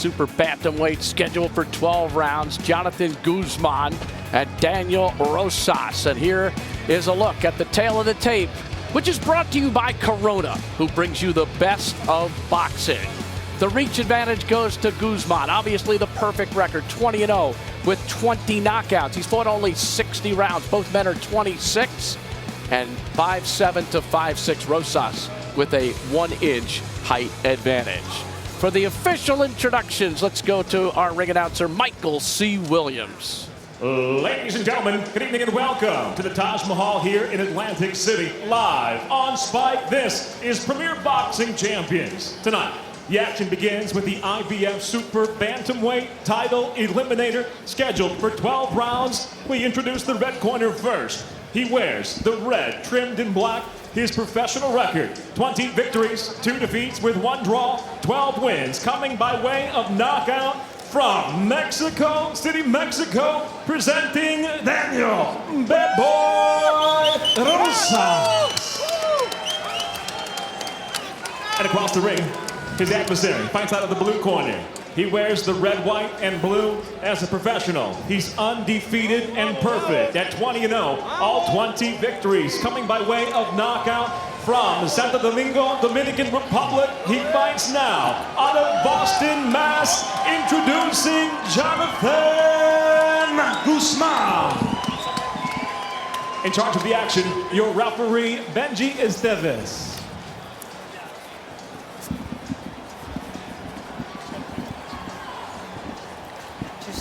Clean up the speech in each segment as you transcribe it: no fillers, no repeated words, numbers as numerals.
super bantamweight, scheduled for 12 rounds. Jonathan Guzman and Daniel Rosas. And here is a look at the tail of the tape, which is brought to you by Corona, who brings you the best of boxing. The reach advantage goes to Guzman. Obviously the perfect record, 20-0 with 20 knockouts. He's fought only 60 rounds. Both men are 26 and 5'7" to 5'6". Rosas with a 1-inch height advantage. For the official introductions, let's go to our ring announcer, Michael C. Williams. Ladies and gentlemen, good evening and welcome to the Taj Mahal here in Atlantic City. Live on Spike, this is Premier Boxing Champions. Tonight, the action begins with the IBF Super Bantamweight Title Eliminator, scheduled for 12 rounds. We introduce the red corner first. He wears the red trimmed in black. His professional record, 20 victories, 2 defeats with 1 draw, 12 wins, coming by way of knockout from Mexico City, Mexico, presenting Daniel "Bad Boy" Rosas. And across the ring, his adversary fights out of the blue corner. He wears the red, white, and blue as a professional. He's undefeated and perfect at 20-0, all 20 victories, coming by way of knockout from Santo Domingo, Dominican Republic. He fights now out of Boston, Mass, introducing Jonathan Guzman. In charge of the action, your referee, Benjy Esteves.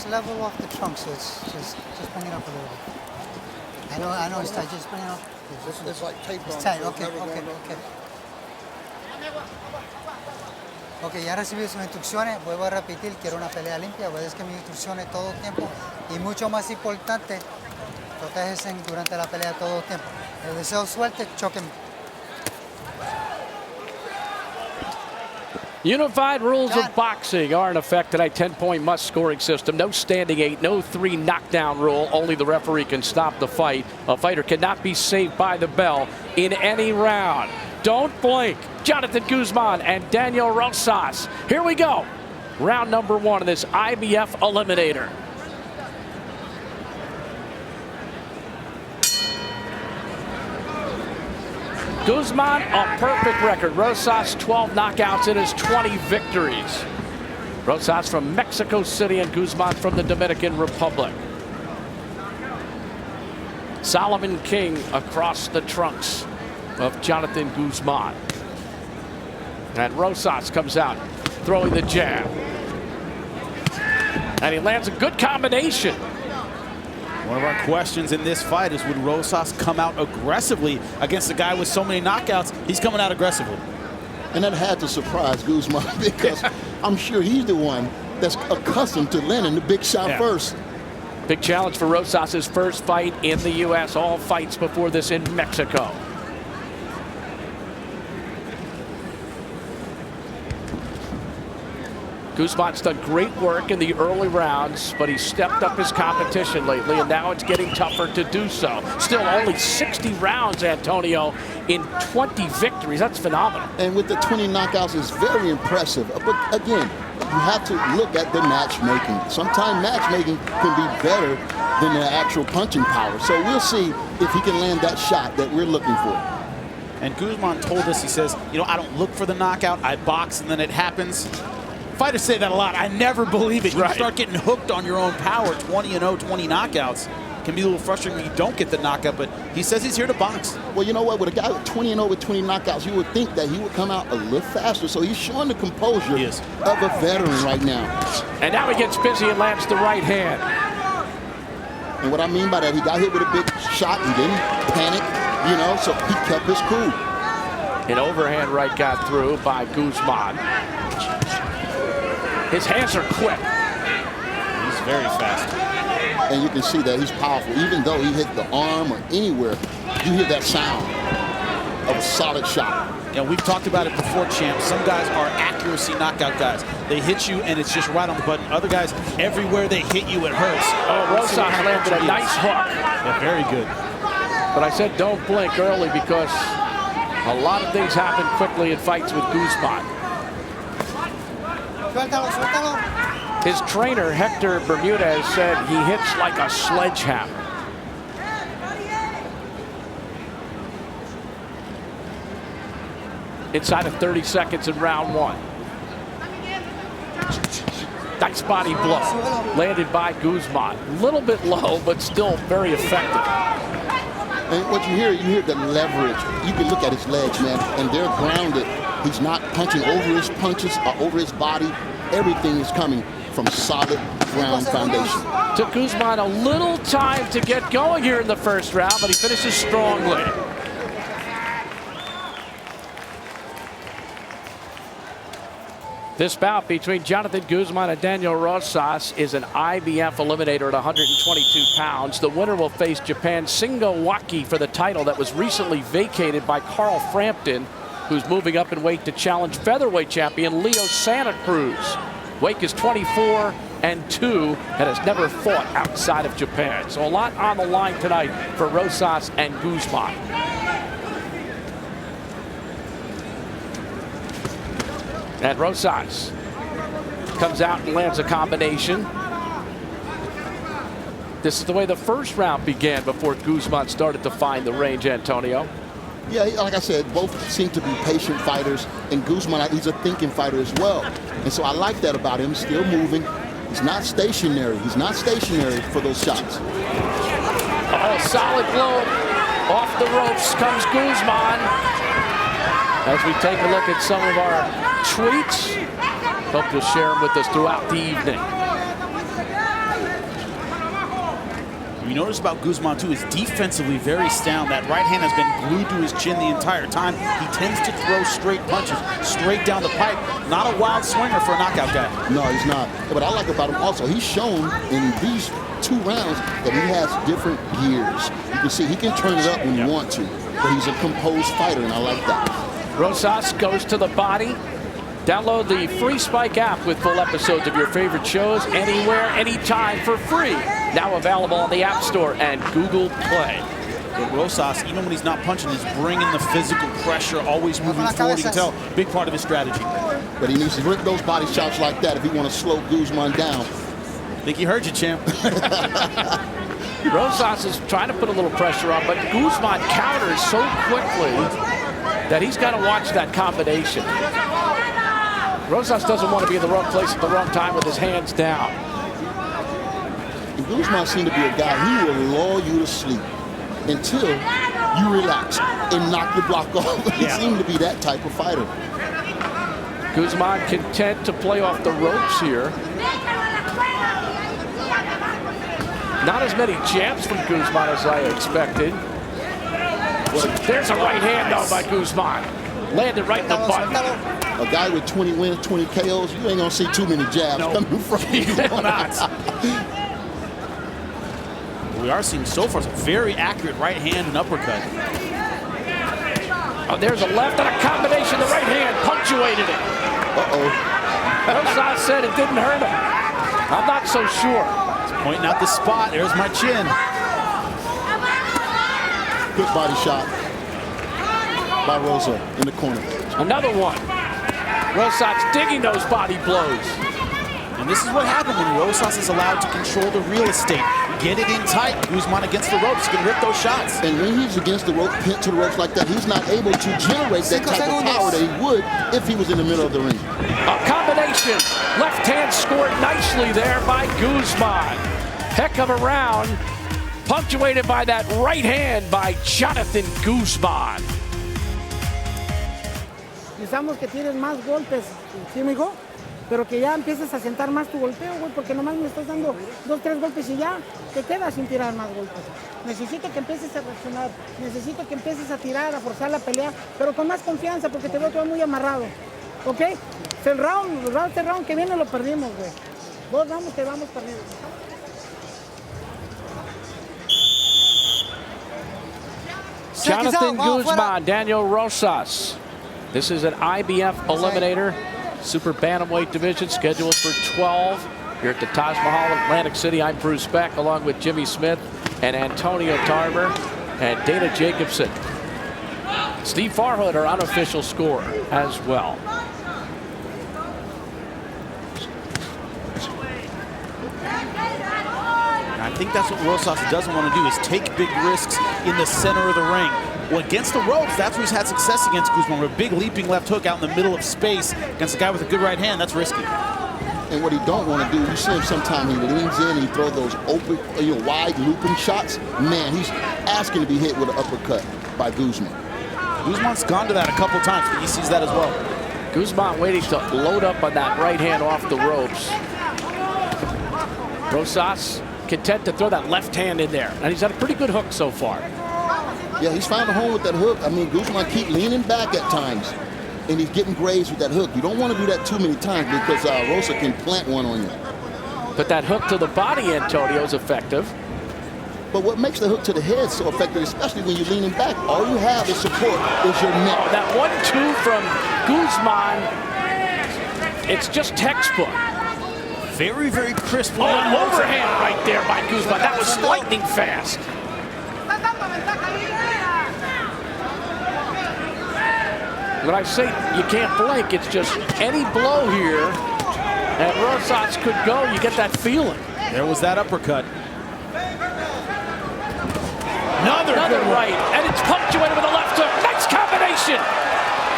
Level off the trunk, so it's just bring it up a little bit. I know it's tight. Just bring it up. It's like tape on. It's tight. Okay. Ok, ya recibí sus instrucciones. Vuelvo a repetir, quiero una pelea limpia. Obedezca mis instrucciones todo el tiempo. Y mucho más importante, protégese durante la pelea todo el tiempo. Les deseo suerte, choquen. Unified rules of boxing are in effect tonight. 10-point must scoring system. No standing 8, no 3 knockdown rule. Only the referee can stop the fight. A fighter cannot be saved by the bell in any round. Don't blink. Jonathan Guzman and Daniel Rosas. Here we go. Round number 1 of this IBF Eliminator. Guzman, a perfect record. Rosas, 12 knockouts in his 20 victories. Rosas from Mexico City and Guzman from the Dominican Republic. Solomon King across the trunks of Jonathan Guzman. And Rosas comes out throwing the jab. And he lands a good combination. One of our questions in this fight is, would Rosas come out aggressively against a guy with so many knockouts? He's coming out aggressively. And that had to surprise Guzman because I'm sure he's the one that's accustomed to landing the big shot first. Big challenge for Rosas, his first fight in the U.S. All fights before this in Mexico. Guzman's done great work in the early rounds, but he's stepped up his competition lately, and now it's getting tougher to do so. Still only 60 rounds, Antonio, in 20 victories. That's phenomenal. And with the 20 knockouts, it's very impressive. But again, you have to look at the matchmaking. Sometimes matchmaking can be better than the actual punching power. So we'll see if he can land that shot that we're looking for. And Guzman told us, he says, you know, I don't look for the knockout, I box and then it happens. Fighters say that a lot. I never believe it. You start getting hooked on your own power. 20-0, 20 knockouts. Can be a little frustrating when you don't get the knockout, but he says he's here to box. Well, you know what? With a guy with 20-0 with 20 knockouts, you would think that he would come out a little faster. So he's showing the composure of a veteran right now. And now he gets busy and lands the right hand. And what I mean by that, he got hit with a big shot. He didn't panic, you know, so he kept his cool. An overhand right got through by Guzman. His hands are quick. He's very fast. And you can see that he's powerful. Even though he hit the arm or anywhere, you hear that sound of a solid shot. Yeah, we've talked about it before, champ. Some guys are accuracy knockout guys. They hit you and it's just right on the button. Other guys, everywhere they hit you, it hurts. Oh, Rosas landed a nice hook. Yeah, very good. But I said don't blink early because a lot of things happen quickly in fights with Guzman. Suéltalo, suéltalo. His trainer, Hector Bermudez, said he hits like a sledgehammer. Inside of 30 seconds in round one. Nice body blow, landed by Guzman. A little bit low, but still very effective. And what you hear the leverage. You can look at his legs, man, and they're grounded. He's not punching over his punches or over his body. Everything is coming from solid ground foundation. Took Guzman a little time to get going here in the first round, but he finishes strongly. This bout between Jonathan Guzman and Daniel Rosas is an IBF eliminator at 122 pounds. The winner will face Japan's Shingo Waki for the title that was recently vacated by Carl Frampton, who's moving up in weight to challenge featherweight champion Leo Santa Cruz. Wake is 24-2 and has never fought outside of Japan. So a lot on the line tonight for Rosas and Guzman. And Rosas comes out and lands a combination. This is the way the first round began before Guzman started to find the range, Antonio. Yeah, like I said, both seem to be patient fighters, and Guzman, he's a thinking fighter as well. And so I like that about him, still moving. He's not stationary. He's not stationary for those shots. Oh, solid blow. Off the ropes comes Guzman. As we take a look at some of our tweets, hope you'll share them with us throughout the evening. You notice about Guzman too is defensively very sound. That right hand has been glued to his chin the entire time. He tends to throw straight punches straight down the pipe. Not a wild swinger for a knockout guy. No, he's not. But I like about him also, he's shown in these 2 rounds that he has different gears. You can see he can turn it up when you want to, but he's a composed fighter, and I like that. Rosas goes to the body. Download the free Spike app with full episodes of your favorite shows anywhere, anytime for free. Now available on the App Store and Google Play. But Rosas, even when he's not punching, is bringing the physical pressure, always moving forward. You can tell, big part of his strategy. But he needs to rip those body shots like that if he want to slow Guzman down. I think he heard you, champ. Rosas is trying to put a little pressure on, but Guzman counters so quickly that he's got to watch that combination. Rosas doesn't want to be in the wrong place at the wrong time with his hands down. And Guzman seemed to be a guy, he will lull you to sleep until you relax and knock your block off. He seemed to be that type of fighter. Guzman content to play off the ropes here. Not as many jabs from Guzman as I expected. There's a right hand though by Guzman. Landed right in the button. A guy with 20 wins, 20 KOs, you ain't gonna see too many jabs coming from you. We are seeing so far some very accurate right hand and uppercut. Oh, there's a left and a combination. The right hand punctuated it. Rosas said it didn't hurt him. I'm not so sure. Pointing out the spot. There's my chin. Good body shot by Rosa in the corner. Another one. Rosas digging those body blows. And this is what happened when Rosas is allowed to control the real estate. Get it in tight. Guzman against the ropes. He can rip those shots. And when he's against the rope, pinned to the ropes like that, he's not able to generate that type of power that he would if he was in the middle of the ring. A combination. Left hand scored nicely there by Guzman. Heck of a round, punctuated by that right hand by Jonathan Guzman. Necesitamos que tires más golpes, ¿sí, amigo? Pero que ya empieces a sentar más tu golpeo, güey, porque nomás me estás dando 2, 3 golpes y ya te quedas sin tirar más golpes. Necesito que empieces a reaccionar, necesito que empieces a tirar, a forzar la pelea, pero con más confianza, porque te veo todo muy amarrado, ¿ok? Este round que viene lo perdimos, güey. 2 rounds que vamos perdiendo. Jonathan Guzman, Daniel Rosas. This is an IBF eliminator, super bantamweight division, scheduled for 12 here at the Taj Mahal in Atlantic City. I'm Bruce Beck, along with Jimmy Smith and Antonio Tarver and Dana Jacobson. Steve Farhood, our unofficial scorer, as well. think that's what Rosas doesn't want to do, is take big risks in the center of the ring. Well, against the ropes, that's where he's had success against Guzman. With a big leaping left hook out in the middle of space against a guy with a good right hand, that's risky. And what he don't want to do, you see him sometimes he leans in and he throws those open, wide looping shots. Man, he's asking to be hit with an uppercut by Guzman. Guzman's gone to that a couple times, but he sees that as well. Guzman waiting to load up on that right hand off the ropes. Rosas content to throw that left hand in there. And he's had a pretty good hook so far. Yeah, he's found a home with that hook. I mean, Guzman keep leaning back at times, and he's getting grazed with that hook. You don't want to do that too many times because Rosa can plant one on you. But that hook to the body, Antonio, is effective. But what makes the hook to the head so effective, especially when you're leaning back, all you have is support, is your neck. Oh, that 1-2 from Guzman, it's just textbook. Very, very crisp. Oh, an overhand right there by Guzman. That was lightning fast. When I say you can't blink, it's just any blow here, and Rosas could go. You get that feeling. There was that uppercut. Another right, and it's punctuated with a left hook. Nice combination.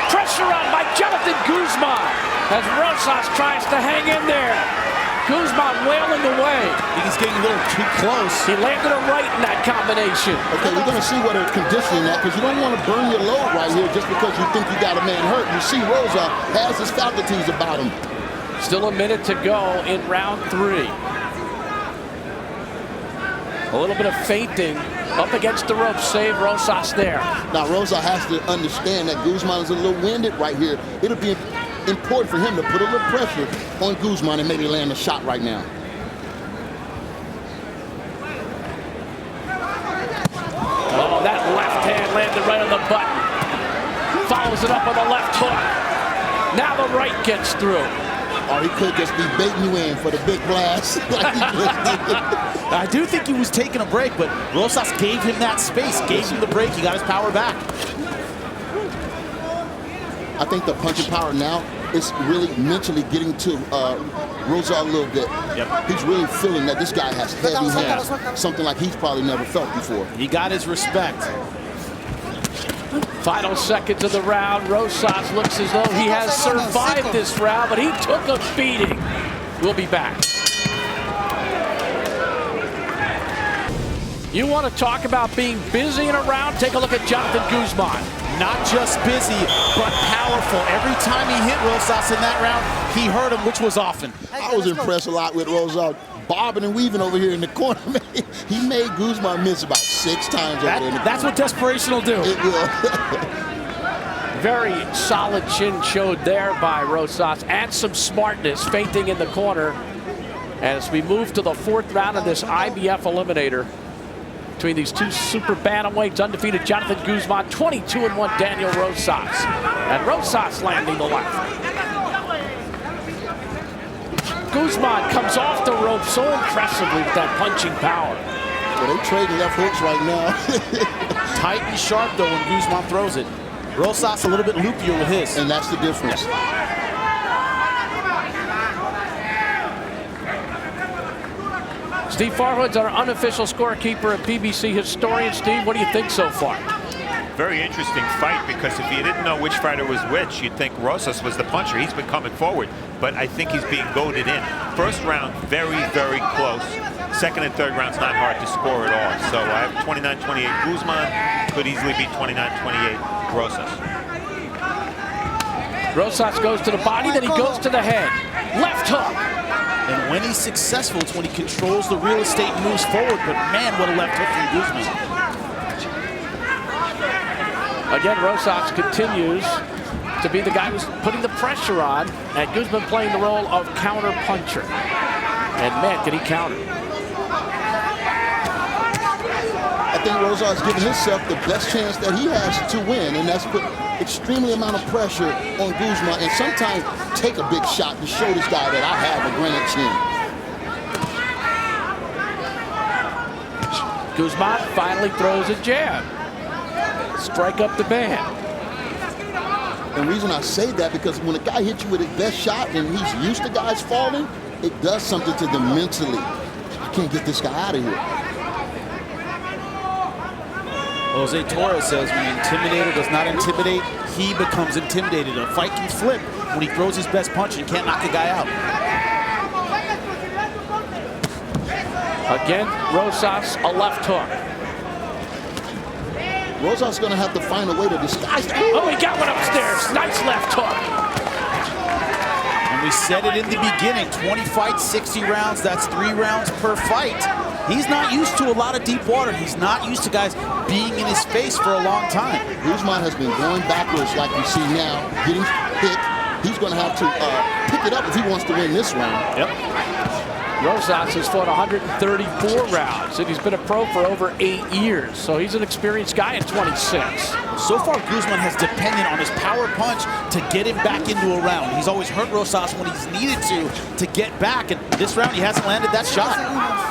Pressure on by Jonathan Guzman as Rosas tries to hang in there. Guzman wailing away. I think he's getting a little too close. He landed a right in that combination. Okay, we're going to see what they're conditioning that, because you don't want to burn your load right here just because you think you got a man hurt. You see Rosa has his faculties about him. Still a minute to go in round 3. A little bit of feinting up against the rope, save Rosas there. Now Rosa has to understand that Guzman is a little winded right here. It'll be important for him to put a little pressure on Guzman and maybe land a shot right now. Oh, that left hand landed right on the button. Follows it up with a left hook. Now the right gets through. Or he could just be baiting you in for the big blast. Like he just did. I do think he was taking a break, but Rosas gave him that space, gave him the break. He got his power back. I think the punching power now is really mentally getting to Rosa a little bit. Yep. He's really feeling that this guy has heavy hands, something like he's probably never felt before. He got his respect. Final seconds of the round. Rosas looks as though he has survived this round, but he took a beating. We'll be back. You want to talk about being busy in a round? Take a look at Jonathan Guzman. Not just busy, but powerful. Every time he hit Rosas in that round, he hurt him, which was often. I was impressed a lot with Rosa, bobbing and weaving over here in the corner. He made Guzman miss about 6 times over there. That's what desperation will do. It will. Very solid chin showed there by Rosas, and some smartness, feinting in the corner as we move to the 4th round of this IBF Eliminator. Between these two super bantamweights, undefeated Jonathan Guzman, 22-1 Daniel Rosas. And Rosas landing the left. Guzman comes off the rope so impressively with that punching power. Well, they trading left hooks right now. Tight and sharp, though, when Guzman throws it. Rosas a little bit loopier with his. And that's the difference. Steve Farhood's our unofficial scorekeeper and PBC historian. Steve, what do you think so far? Very interesting fight, because if you didn't know which fighter was which, you'd think Rosas was the puncher. He's been coming forward, but I think he's being goaded in. First round, very, very close. Second and third rounds, not hard to score at all. So I have 29-28 Guzman. Could easily be 29-28 Rosas. Rosas goes to the body, then he goes to the head. Left hook. And when he's successful, it's when he controls the real estate and moves forward. But man, what a left hook from Guzman. Again, Rosas continues to be the guy who's putting the pressure on, and Guzman playing the role of counter puncher. And man, did he counter. I think Rosas giving himself the best chance that he has to win, and that's put extremely amount of pressure on Guzman, and sometimes take a big shot to show this guy that I have a granite chin. Guzman finally throws a jab. Strike up the band. And the reason I say that, because when a guy hits you with his best shot and he's used to guys falling, it does something to them mentally. I can't get this guy out of here. Jose Torres says when the intimidator does not intimidate, he becomes intimidated. A fight can flip when he throws his best punch and can't knock a guy out. Again, Rosas, a left hook. Rosas going to have to find a way to disguise that. Oh, he got one upstairs. Nice left hook. And we said it in the beginning, 20 fights, 60 rounds, that's 3 rounds per fight. He's not used to a lot of deep water. He's not used to guys being in his face for a long time. Guzman has been going backwards like we see now, getting hit. He's going to have to pick it up if he wants to win this round. Yep. Rosas has fought 134 rounds, and he's been a pro for over 8 years. So he's an experienced guy at 26. So far, Guzman has depended on his power punch to get him back into a round. He's always hurt Rosas when he's needed to get back, and this round he hasn't landed that shot.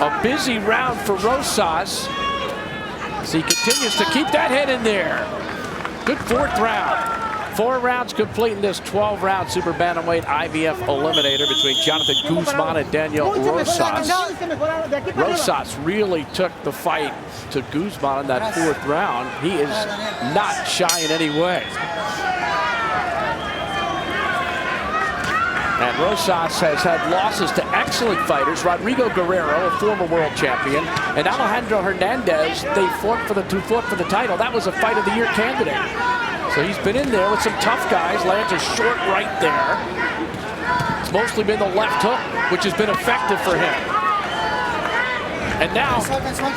A busy round for Rosas as he continues to keep that head in there. Good 4th round. 4 rounds complete in this 12-round super bantamweight IBF eliminator between Jonathan Guzman and Daniel Rosas. Rosas really took the fight to Guzman in that 4th round. He is not shy in any way. And Rosas has had losses to excellent fighters. Rodrigo Guerrero, a former world champion, and Alejandro Hernandez. They fought for the title. That was a fight of the year candidate. So he's been in there with some tough guys, lands a short right there. It's mostly been the left hook, which has been effective for him. And now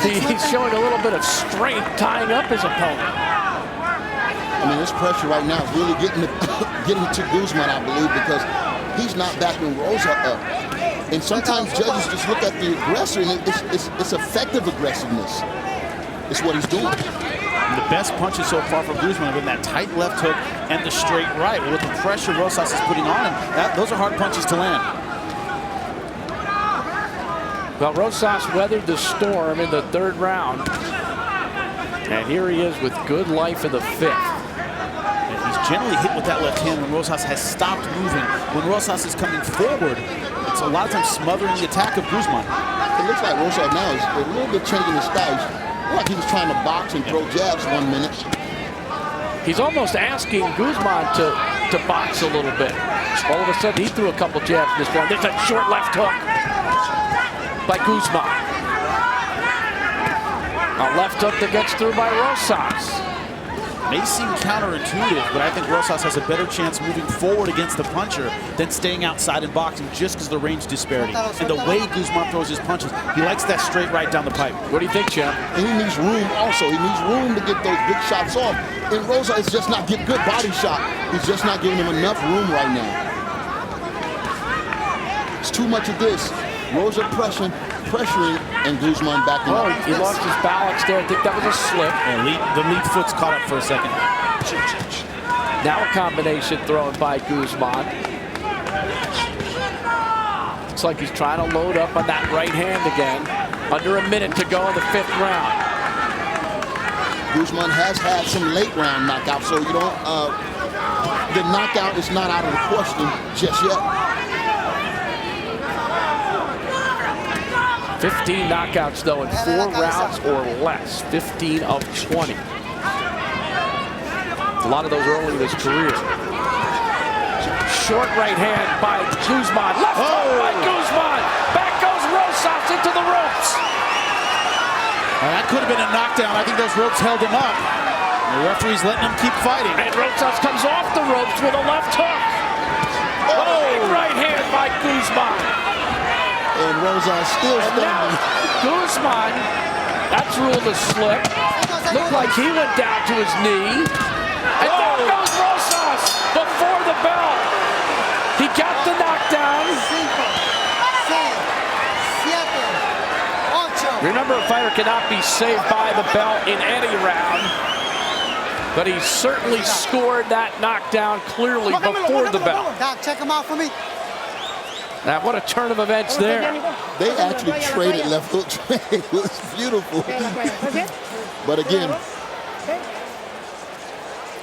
he's showing a little bit of strength tying up his opponent. I mean, this pressure right now is really getting to Guzman, I believe, because he's not backing Rosa up. And sometimes judges just look at the aggressor, and it's effective aggressiveness. It's what he's doing. The best punches so far for Guzman have been that tight left hook and the straight right. With the pressure Rosas is putting on him, those are hard punches to land. Well, Rosas weathered the storm in the 3rd round. And here he is with good life in the 5th. And he's generally hit with that left hand when Rosas has stopped moving. When Rosas is coming forward, it's a lot of times smothering the attack of Guzman. It looks like Rosas now is a little bit changing his style. Like he was trying to box and throw jabs 1 minute. He's almost asking Guzman to box a little bit. All of a sudden, he threw a couple jabs in this one. There's a short left hook by Guzman. A left hook that gets through by Rosas. May seem counterintuitive, but I think Rosas has a better chance moving forward against the puncher than staying outside and boxing just because of the range disparity. And the way Guzman throws his punches, he likes that straight right down the pipe. What do you think, champ? And he needs room also. He needs room to get those big shots off. And Rosas is just not getting good body shot. He's just not giving him enough room right now. It's too much of this. Rosa pressuring, and Guzman backing up. He lost his balance there. I think that was a slip. And the lead foot's caught up for a second. Now a combination thrown by Guzman. Looks like he's trying to load up on that right hand again. Under a minute to go in the 5th round. Guzman has had some late round knockouts, so you don't. The knockout is not out of the question just yet. 15 knockouts, though, in 4 rounds or less. 15 of 20. A lot of those early in his career. Short right hand by Guzman. Left hook by Guzman. Back goes Rosas into the ropes. And that could have been a knockdown. I think those ropes held him up. The referee's letting him keep fighting. And Rosas comes off the ropes with a left hook. Big right hand by Guzman. And Rosas still standing. Guzman, that's ruled a slip. Looked like he went down to his knee. And down goes Rosas before the bell. He got the knockdown. Remember, a fighter cannot be saved by the bell in any round. But he certainly scored that knockdown clearly before the bell. Doc, check him out for me. Now, what a turn of events there. They actually traded left hooks. It was beautiful. But again,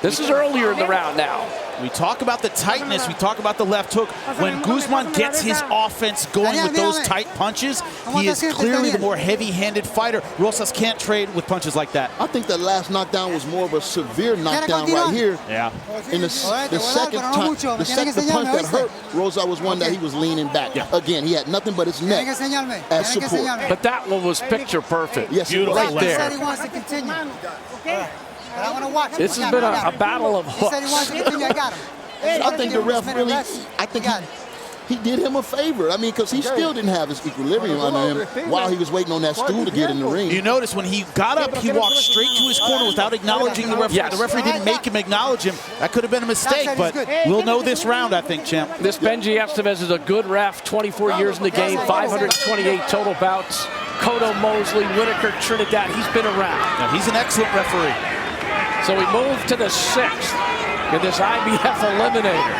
This is earlier in the round now. We talk about the tightness, we talk about the left hook. When Guzman gets his offense going with those tight punches, he is clearly the more heavy-handed fighter. Rosas can't trade with punches like that. I think that last knockdown was more of a severe knockdown right here. Yeah. In the second punch that hurt Rosas was one that he was leaning back. Yeah. Again, he had nothing but his neck as support. But that one was picture perfect. Yes, it was. Right there. He wants to continue. But I want to watch. This has been a battle of He said he wants hooks. to continue. I got him. I think the ref really, I think he did him a favor. I mean, because he still didn't have his equilibrium under him while he was waiting on that stool to get in the ring. You notice when he got up, he walked straight to his corner without acknowledging the referee. Yes. The referee didn't make him acknowledge him. That could have been a mistake, but we'll know this round, I think, champ. This Benjy Esteves is a good ref, 24 years in the game, 528 total bouts. Cotto Mosley, Whitaker, Trinidad, he's been around. Now, he's an excellent referee. So we move to the 6th in this IBF Eliminator.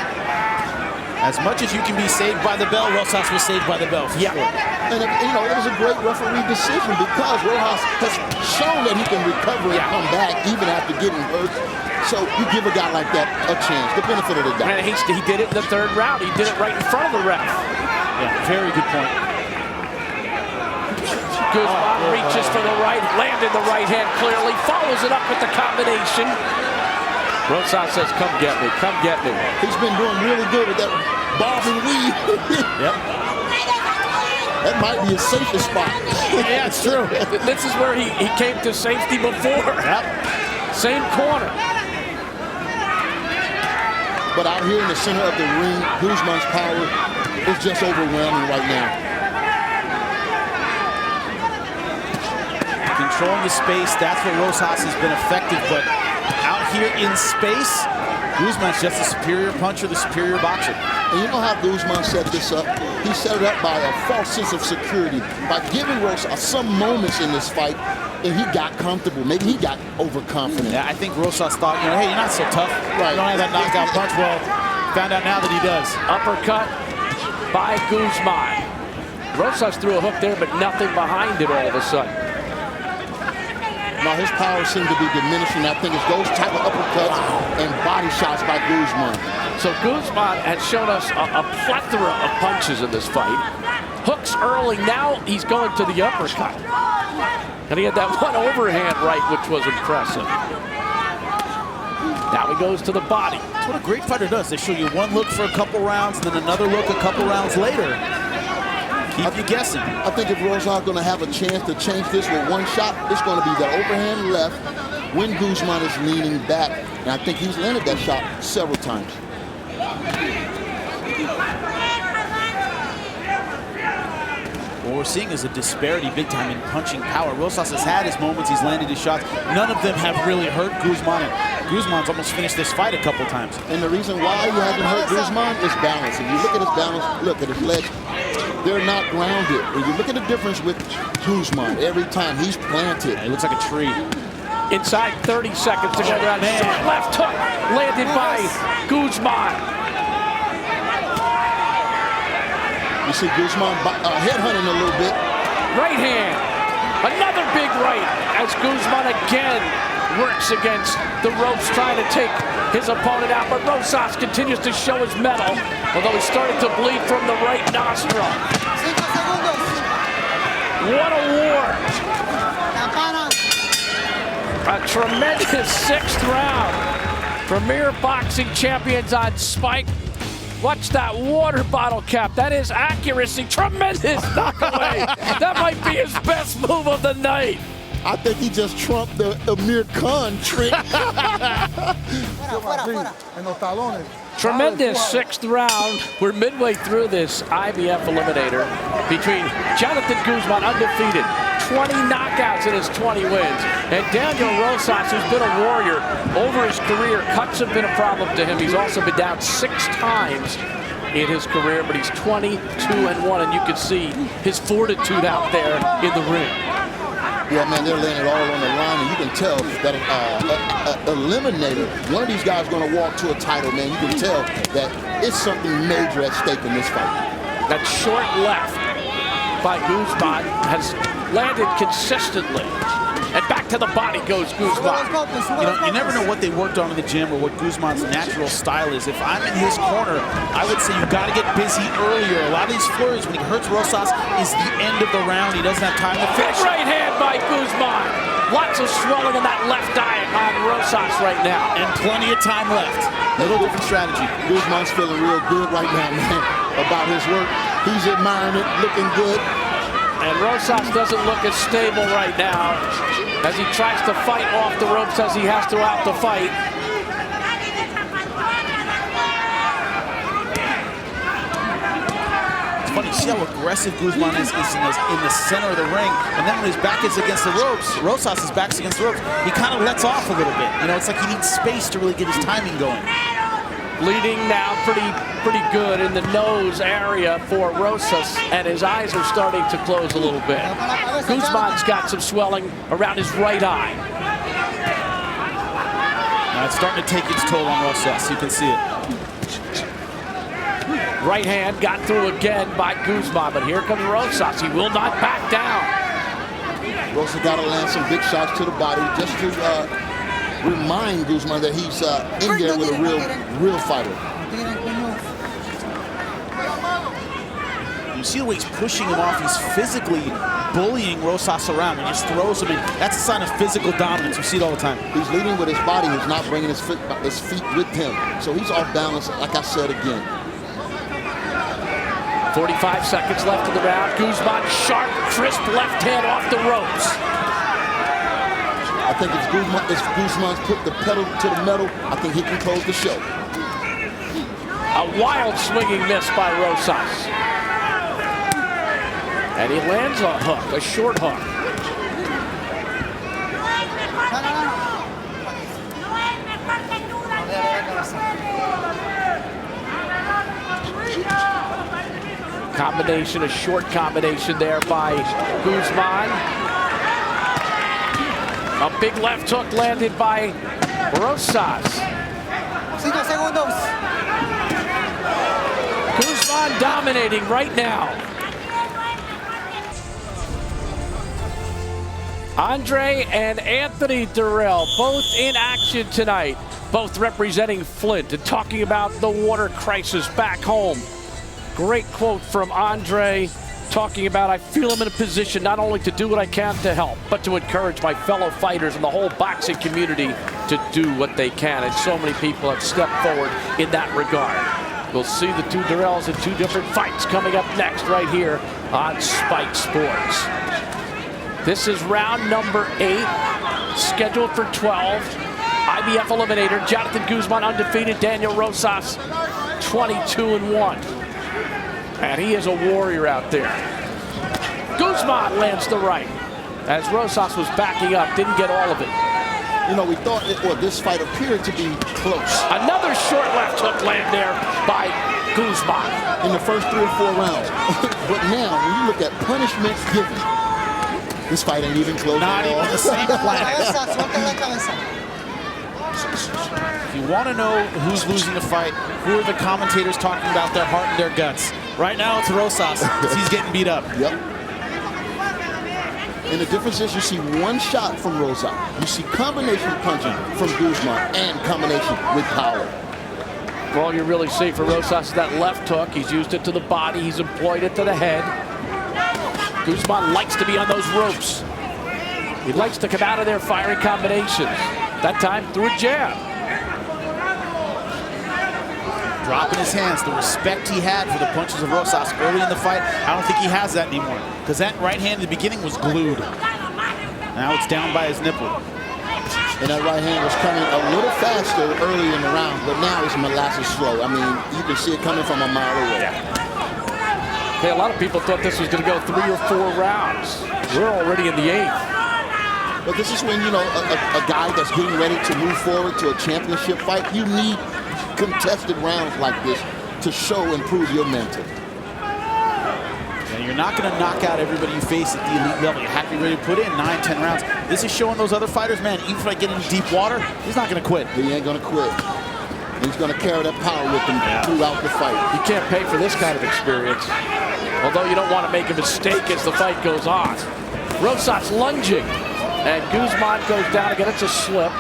As much as you can be saved by the bell, Rosas was saved by the bell, for sure. And, you know, it was a great referee decision because Rosas has shown that he can recover and come back even after getting hurt. So you give a guy like that a chance, the benefit of the doubt. And he did it in the 3rd round. He did it right in front of the ref. Yeah, very good point. Guzman reaches for the right, landed the right hand clearly, follows it up with the combination. Rosas says, come get me, come get me. He's been doing really good with that bob and weave. Yep. That might be his safest spot. Yeah, it's true. This is where he came to safety before. Yep. Same corner. But out here in the center of the ring, Guzman's power is just overwhelming right now. Controlling the space, that's where Rosas has been effective, but out here in space, Guzman's just a superior puncher, the superior boxer. And you know how Guzman set this up? He set it up by a false sense of security, by giving Rosas some moments in this fight, and he got comfortable. Maybe he got overconfident. Yeah, I think Rosas thought, you know, hey, you're not so tough. Right. You don't have that knockout punch. Well, found out now that he does. Uppercut by Guzman. Rosas threw a hook there, but nothing behind it all of a sudden. Now his power seems to be diminishing. I think it's those type of uppercuts and body shots by Guzman. So Guzman has shown us a plethora of punches in this fight. Hooks early, now he's going to the uppercut. And he had that one overhand right, which was impressive. Now he goes to the body. That's what a great fighter does. They show you one look for a couple rounds, and then another look a couple rounds later. Keep you guessing. I think if Rosas is going to have a chance to change this with one shot, it's going to be the overhand left when Guzman is leaning back. And I think he's landed that shot several times. What we're seeing is a disparity big time in punching power. Rosas has had his moments, he's landed his shots. None of them have really hurt Guzman. And Guzman's almost finished this fight a couple times. And the reason why he hasn't hurt Guzman is balance. If you look at his balance, look at his legs, they're not grounded. When you look at the difference with Guzman, every time he's planted. It looks like a tree. Inside 30 seconds to go down. Left hook landed by Guzman. You see Guzman headhunting a little bit. Right hand. Another big right as Guzman again works against the ropes trying to take his opponent out. But Rosas continues to show his mettle, although he's starting to bleed from the right nostril. What a war. A tremendous 6th round. Premier Boxing Champions on Spike. Watch that water bottle cap. That is accuracy. Tremendous knockaway. That might be his best move of the night. I think he just trumped the Amir Khan trick. Tremendous 6th round. We're midway through this IBF Eliminator between Jonathan Guzman, undefeated, 20 knockouts in his 20 wins, and Daniel Rosas, who's been a warrior over his career. Cuts have been a problem to him. He's also been down 6 times in his career, but he's 22-1, and you can see his fortitude out there in the ring. Yeah, man, they're laying it all on the line, and you can tell that eliminator, one of these guys going to walk to a title, man. You can tell that it's something major at stake in this fight. That short left by Guzman has landed consistently. And back to the body goes Guzman. You never know what they worked on in the gym or what Guzman's natural style is. If I'm in his corner, I would say you got to get busy earlier. A lot of these flurries, when he hurts Rosas, is the end of the round. He doesn't have time to finish. Big right hand by Guzman. Lots of swelling in that left eye on Rosas right now. And plenty of time left. Little different strategy. Guzman's feeling real good right now, man, about his work. He's admiring it, looking good. And Rosas doesn't look as stable right now as he tries to fight off the ropes as he has to out the fight. Funny, see how aggressive Guzman is in the center of the ring, and then when his back is against the ropes, Rosas' back's against the ropes, he kind of lets off a little bit. You know, it's like he needs space to really get his timing going. Bleeding now pretty good in the nose area for Rosas, and his eyes are starting to close a little bit. Guzman's got some swelling around his right eye. Now it's starting to take its toll on Rosas, you can see it. Right hand got through again by Guzman, but here comes Rosas. He will not back down. Rosas got to land some big shots to the body just to remind Guzman that he's in there with a real fighter. You see the way he's pushing him off. He's physically bullying Rosas around and just throws him in. That's a sign of physical dominance. You see it all the time. He's leading with his body. He's not bringing his feet with him. So he's off balance, like I said again. 45 seconds left in the round. Guzman, sharp, crisp left hand off the ropes. I think if Guzman's put the pedal to the metal, I think he can close the show. A wild swinging miss by Rosas. And he lands a hook, a short hook. Combination, a short combination there by Guzman. A big left hook landed by Rosas. 5 segundos. Guzman dominating right now. Andre and Anthony Dirrell both in action tonight, both representing Flint and talking about the water crisis back home. Great quote from Andre, talking about, I feel I'm in a position not only to do what I can to help, but to encourage my fellow fighters and the whole boxing community to do what they can. And so many people have stepped forward in that regard. We'll see the two Dirrells in two different fights coming up next right here on Spike Sports. This is round number 8, scheduled for 12. IBF eliminator, Jonathan Guzman undefeated, Daniel Rosas 22-1. And he is a warrior out there. Guzman lands the right. As Rosas was backing up, didn't get all of it. You know, we thought this fight appeared to be close. Another short left hook land there by Guzman. In the first 3 or 4 rounds. But now, when you look at punishment given, this fight ain't even close Not at all. even the same planet. If you want to know who's losing the fight, who are the commentators talking about their heart and their guts? Right now, it's Rosas. He's getting beat up. Yep. And the difference is you see one shot from Rosas. You see combination punching from Guzman and combination with power. All you really see for Rosas is that left hook. He's used it to the body. He's employed it to the head. Guzman likes to be on those ropes. He likes to come out of there firing combinations. That time through a jab. Dropping his hands, the respect he had for the punches of Rosas early in the fight, I don't think he has that anymore. Because that right hand in the beginning was glued. Now it's down by his nipple. And that right hand was coming a little faster early in the round, but now it's molasses slow. I mean, you can see it coming from a mile away. Hey, a lot of people thought this was going to go 3 or 4 rounds. We're already in the 8th. But this is when, you know, a guy that's getting ready to move forward to a championship fight, you need contested rounds like this to show and prove your mental. And you're not going to knock out everybody you face at the elite level. You have to be ready to put in 9, 10 rounds. This is showing those other fighters, man, even if I get in deep water, he's not going to quit. He ain't going to quit. He's going to carry that power with him throughout the fight. You can't pay for this kind of experience. Although you don't want to make a mistake as the fight goes on. Rosas lunging. And Guzman goes down again. It's a slip.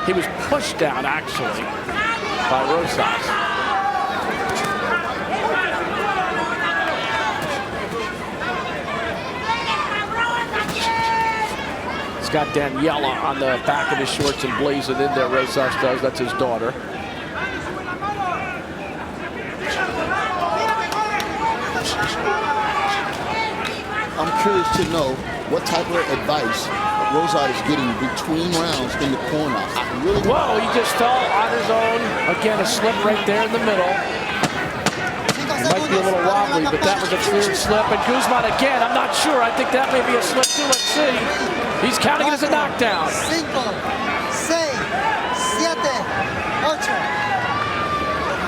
He was pushed down, actually, by Rosas. He's got Daniela on the back of his shorts and blazing in there. Rosas does. That's his daughter. I'm curious to know what type of advice Rosas is getting between rounds in the corner. I really Whoa, he just fell on his own. Again, a slip right there in the middle. It might be a little wobbly, but that was a clear slip. And Guzman again, I'm not sure. I think that may be a slip too. Let's see. He's counting it as a knockdown. 5, 6, 7,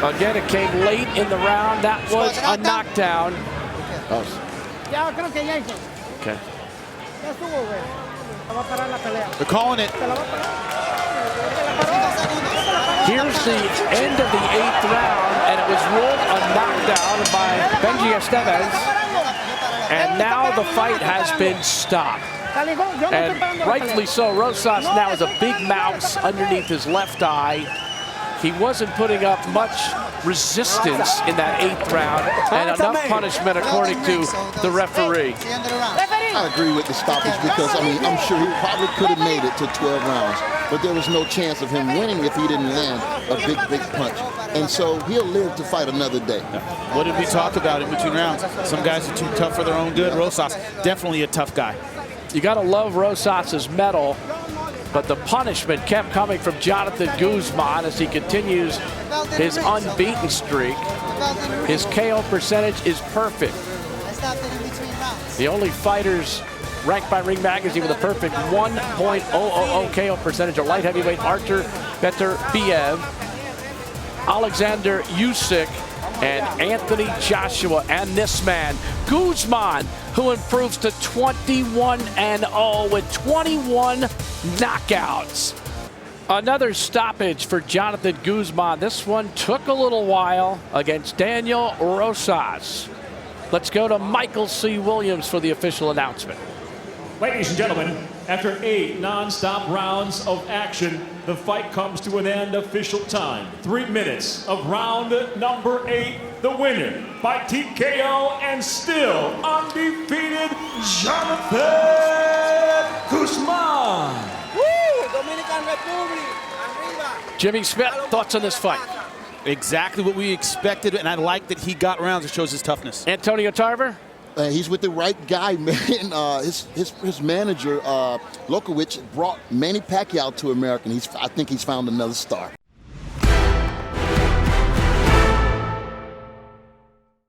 8. Again, it came late in the round. That was a knockdown. Oh. Ya creo que ya hizo. Okay. Ya estuvo, güey. Se va a parar la pelea. They're calling it. Se la va a parar. Here's the end of the 8th round, and it was ruled a knockdown by Benjy Esteves. And now the fight has been stopped. And rightfully so. Rosas now has a big mouse underneath his left eye. He wasn't putting up much resistance in that 8th round, and enough punishment according to the referee. I agree with the stoppage because, I mean, I'm sure he probably could have made it to 12 rounds, but there was no chance of him winning if he didn't land a big, big punch. And so he'll live to fight another day. What did we talk about in between rounds? Some guys are too tough for their own good. Rosas, definitely a tough guy. You got to love Rosas' mettle, but the punishment kept coming from Jonathan Guzman as he continues his unbeaten streak. His KO percentage is perfect. The only fighters ranked by Ring Magazine with a perfect 1.000 KO percentage are light heavyweight Artur Beterbiev, Alexander Usyk, and Anthony Joshua. And this man, Guzman, who improves to 21-0 with 21 knockouts. Another stoppage for Jonathan Guzman. This one took a little while against Daniel Rosas. Let's go to Michael C. Williams for the official announcement. Ladies and gentlemen, after 8 non-stop rounds of action, the fight comes to an end. Official time, 3 minutes of round number 8. The winner by TKO and still undefeated, Jonathan Guzman. Woo! Dominican Republic, arriba. Jimmy Smith, thoughts on this fight? Exactly what we expected, and I like that he got rounds. It shows his toughness. Antonio Tarver? He's with the right guy, man. His manager, Lokowicz, brought Manny Pacquiao to America. I think he's found another star.